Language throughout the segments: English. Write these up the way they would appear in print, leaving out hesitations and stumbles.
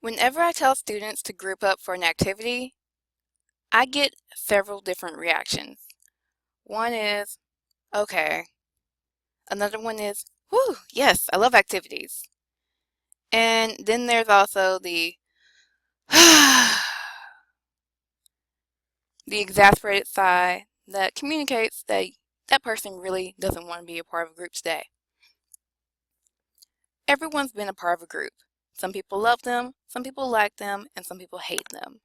Whenever I tell students to group up for an activity, I get several different reactions. One is, okay. Another one is, whew, yes, I love activities. And then there's also the the exasperated sigh that communicates that that person really doesn't want to be a part of a group today. Everyone's been a part of a group. Some people love them, some people like them, and some people hate them.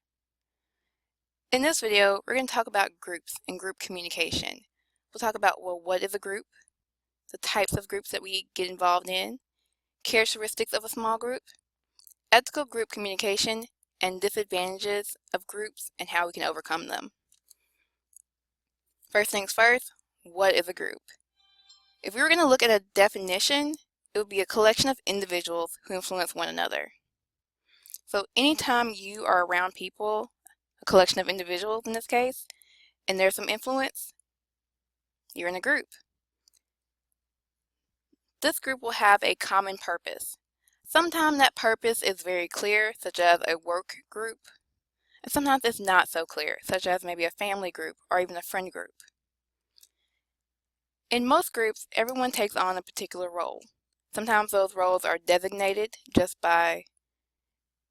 In this video, we're going to talk about groups and group communication. We'll talk about, well, what is a group, the types of groups that we get involved in, characteristics of a small group, ethical group communication, and disadvantages of groups and how we can overcome them. First things first, what is a group? If we were going to look at a definition, it would be a collection of individuals who influence one another. So anytime you are around people, a collection of individuals in this case, and there's some influence, you're in a group. This group will have a common purpose. Sometimes that purpose is very clear, such as a work group, and sometimes it's not so clear, such as maybe a family group or even a friend group. In most groups, everyone takes on a particular role. Sometimes those roles are designated just by,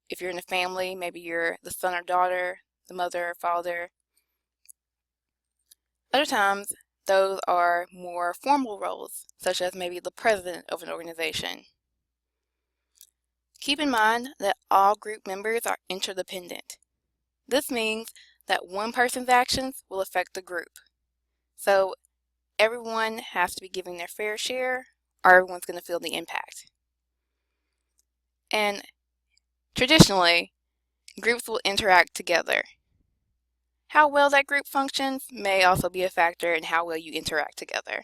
if you're in a family, maybe you're the son or daughter, the mother or father. Other times, those are more formal roles, such as maybe the president of an organization. Keep in mind that all group members are interdependent. This means that one person's actions will affect the group. So everyone has to be giving their fair share, or everyone's going to feel the impact. And traditionally, groups will interact together. How well that group functions may also be a factor in how well you interact together.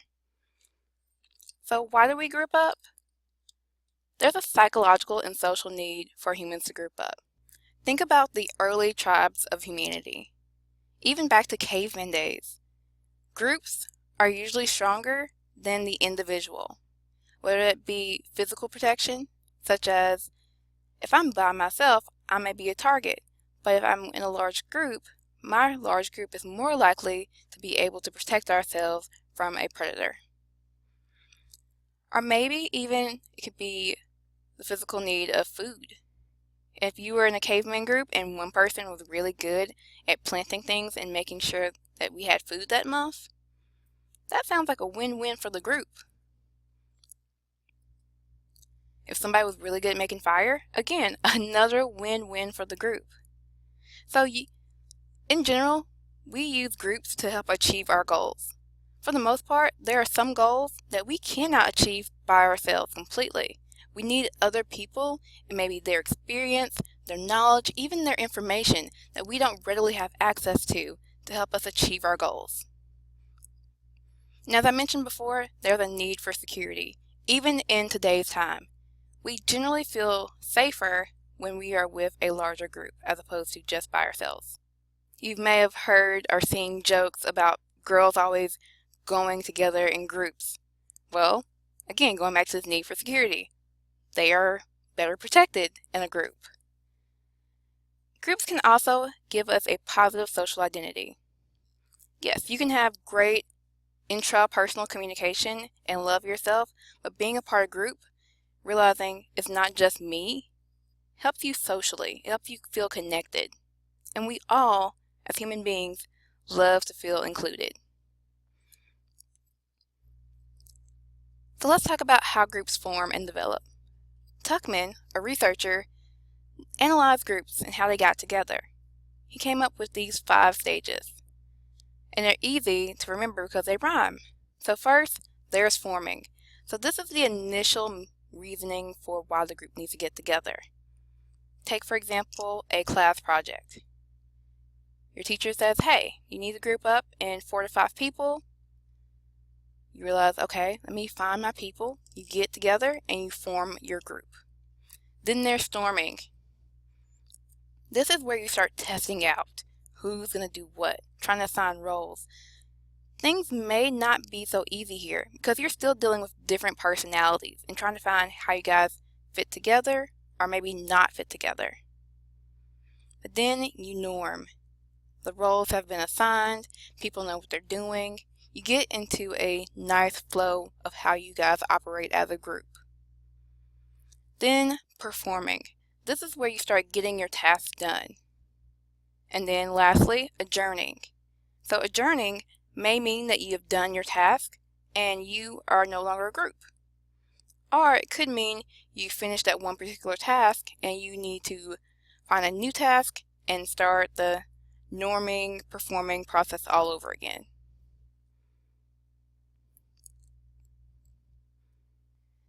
So why do we group up? There's a psychological and social need for humans to group up. Think about the early tribes of humanity. Even back to caveman days, groups are usually stronger than the individual, whether it be physical protection, such as if I'm by myself, I may be a target, but if I'm in a large group, my large group is more likely to be able to protect ourselves from a predator. Or maybe even it could be the physical need of food. If you were in a caveman group and one person was really good at planting things and making sure that we had food that month, that sounds like a win-win for the group. If somebody was really good at making fire, again, another win-win for the group. So in general, we use groups to help achieve our goals. For the most part, there are some goals that we cannot achieve by ourselves completely. We need other people and maybe their experience, their knowledge, even their information that we don't readily have access to help us achieve our goals. Now, as I mentioned before, there's a need for security, even in today's time. We generally feel safer when we are with a larger group as opposed to just by ourselves. You may have heard or seen jokes about girls always going together in groups. Well, again, going back to this need for security. They are better protected in a group. Groups can also give us a positive social identity. Yes, you can have great intrapersonal communication and love yourself, but being a part of a group, realizing it's not just me, helps you socially. It helps you feel connected. And we all, as human beings, love to feel included. So let's talk about how groups form and develop. Tuckman, a researcher, analyzed groups and how they got together. He came up with these 5 stages. And they're easy to remember because they rhyme. So first, there's forming. So this is the initial reasoning for why the group needs to get together. Take, for example, a class project. Your teacher says, hey, you need to group up in 4 to 5 people. You realize, okay, let me find my people. You get together and you form your group. Then there's storming. This is where you start testing out who's going to do what, trying to assign roles. Things may not be so easy here because you're still dealing with different personalities and trying to find how you guys fit together or maybe not fit together. But then you norm. The roles have been assigned, people know what they're doing. You get into a nice flow of how you guys operate as a group. Then performing. This is where you start getting your tasks done. And then lastly, adjourning. So adjourning may mean that you have done your task and you are no longer a group. Or it could mean you finished that one particular task and you need to find a new task and start the norming, performing process all over again.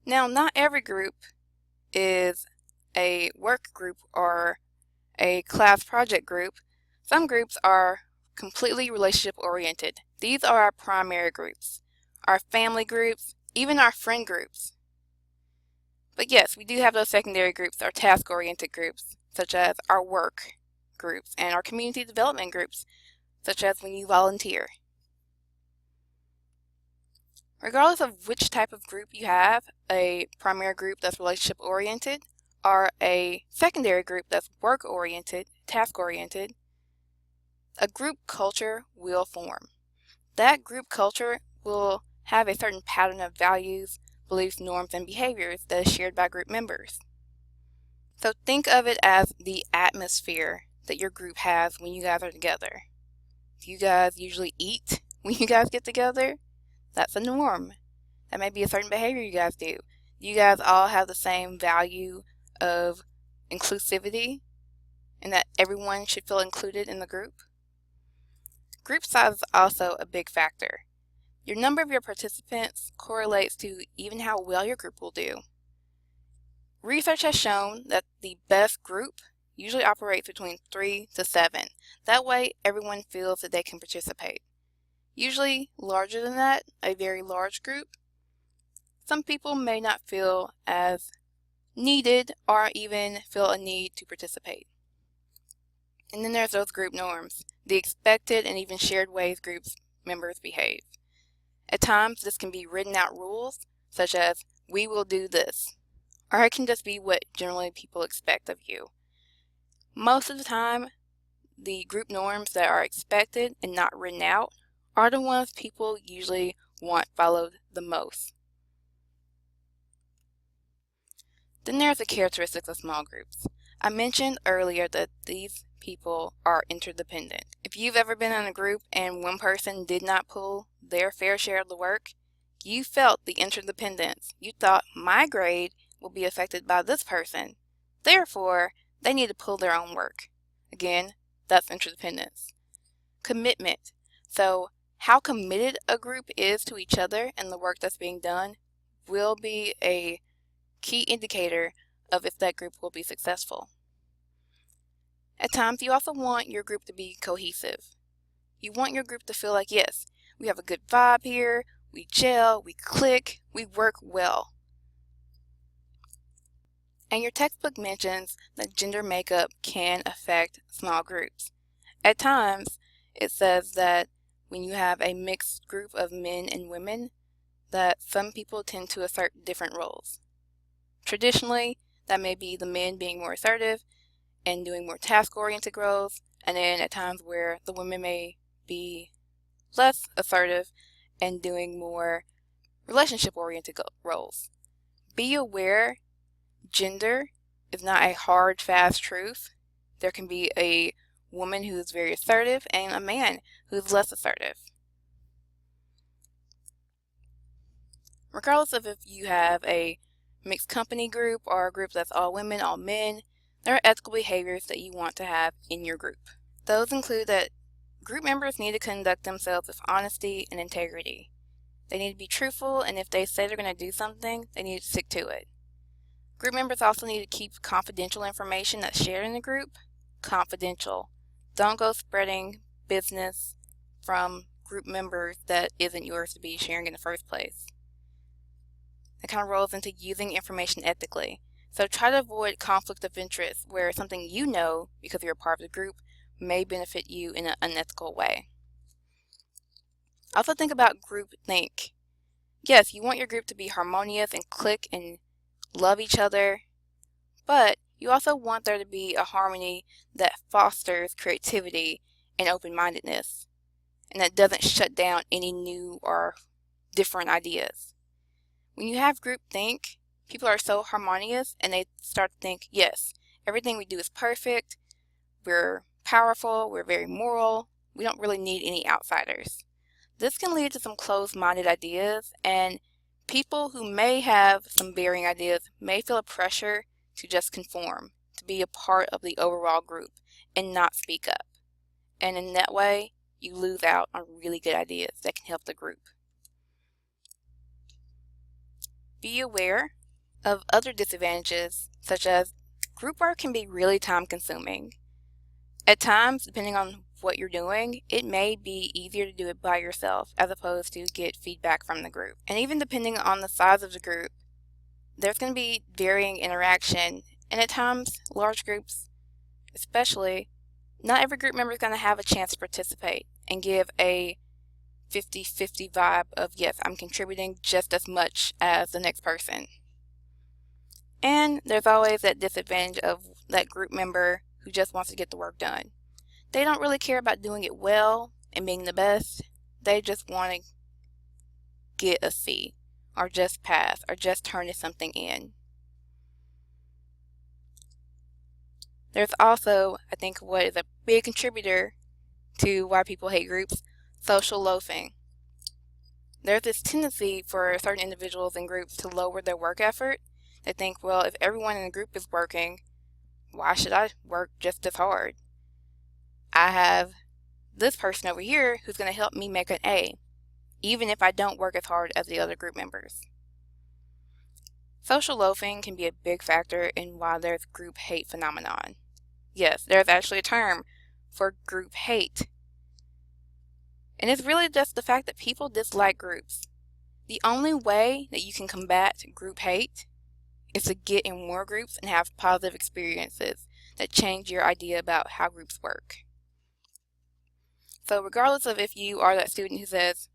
Now, not every group is a work group or a class project group. Some groups are completely relationship oriented. These are our primary groups, our family groups, even our friend groups. But yes, we do have those secondary groups, our task oriented groups, such as our work groups and our community development groups, such as when you volunteer. Regardless of which type of group you have, a primary group that's relationship oriented or a secondary group that's work oriented, task oriented, a group culture will form. That group culture will have a certain pattern of values, beliefs, norms, and behaviors that is shared by group members. So think of it as the atmosphere that your group has when you guys are together. Do you guys usually eat when you guys get together? That's a norm. That may be a certain behavior you guys do. You guys all have the same value of inclusivity and that everyone should feel included in the group. Group size is also a big factor. Your number of your participants correlates to even how well your group will do. Research has shown that the best group usually operates between 3 to 7. That way everyone feels that they can participate. Usually larger than that, a very large group, some people may not feel as needed or even feel a need to participate. And then there's those group norms, the expected and even shared ways group members behave. At times this can be written out rules such as, we will do this, or it can just be what generally people expect of you. Most of the time, the group norms that are expected and not written out are the ones people usually want followed the most. Then there's the characteristics of small groups. I mentioned earlier that these people are interdependent. If you've ever been in a group and one person did not pull their fair share of the work, you felt the interdependence. You thought, my grade will be affected by this person. Therefore, they need to pull their own work. Again, that's interdependence. Commitment. So, how committed a group is to each other and the work that's being done will be a key indicator of if that group will be successful. At times, you also want your group to be cohesive. You want your group to feel like, yes, we have a good vibe here, we gel, we click, we work well. And your textbook mentions that gender makeup can affect small groups. At times, it says that when you have a mixed group of men and women, that some people tend to assert different roles. Traditionally, that may be the men being more assertive and doing more task-oriented roles, and then at times where the women may be less assertive and doing more relationship-oriented roles. Be aware, gender is not a hard, fast truth. There can be a woman who is very assertive and a man who is less assertive. Regardless of if you have a mixed company group or a group that's all women, all men, there are ethical behaviors that you want to have in your group. Those include that group members need to conduct themselves with honesty and integrity. They need to be truthful, and if they say they're going to do something, they need to stick to it. Group members also need to keep confidential information that's shared in the group confidential. Don't go spreading business from group members that isn't yours to be sharing in the first place. It kind of rolls into using information ethically. So try to avoid conflict of interest where something you know because you're a part of the group may benefit you in an unethical way. Also think about group think. Yes, you want your group to be harmonious and click and love each other, but You also want there to be a harmony that fosters creativity and open-mindedness, and that doesn't shut down any new or different ideas. When you have groupthink, people are so harmonious and they start to think, yes, everything we do is perfect, we're powerful, we're very moral, we don't really need any outsiders. This can lead to some closed-minded ideas, and people who may have some varying ideas may feel a pressure to just conform, to be a part of the overall group and not speak up. And in that way, you lose out on really good ideas that can help the group. Be aware of other disadvantages, such as group work can be really time-consuming. At times, depending on what you're doing, it may be easier to do it by yourself as opposed to get feedback from the group. And even depending on the size of the group, there's going to be varying interaction, and at times, large groups especially, not every group member is going to have a chance to participate and give a 50-50 vibe of, yes, I'm contributing just as much as the next person. And there's always that disadvantage of that group member who just wants to get the work done. They don't really care about doing it well and being the best. They just want to get a C, or just pass, or just turn something in. There's also, I think, what is a big contributor to why people hate groups: social loafing. There's this tendency for certain individuals and groups to lower their work effort. They think, well, if everyone in the group is working, why should I work just as hard? I have this person over here who's going to help me make an A, even if I don't work as hard as the other group members. Social loafing can be a big factor in why there's group hate phenomenon. Yes, there's actually a term for group hate. And it's really just the fact that people dislike groups. The only way that you can combat group hate is to get in more groups and have positive experiences that change your idea about how groups work. So regardless of if you are that student who says,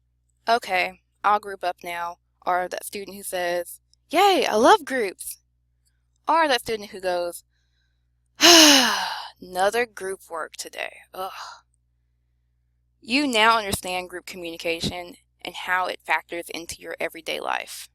okay, I'll group up now, or that student who says, yay, I love groups, or that student who goes, another group work today, ugh. You now understand group communication and how it factors into your everyday life.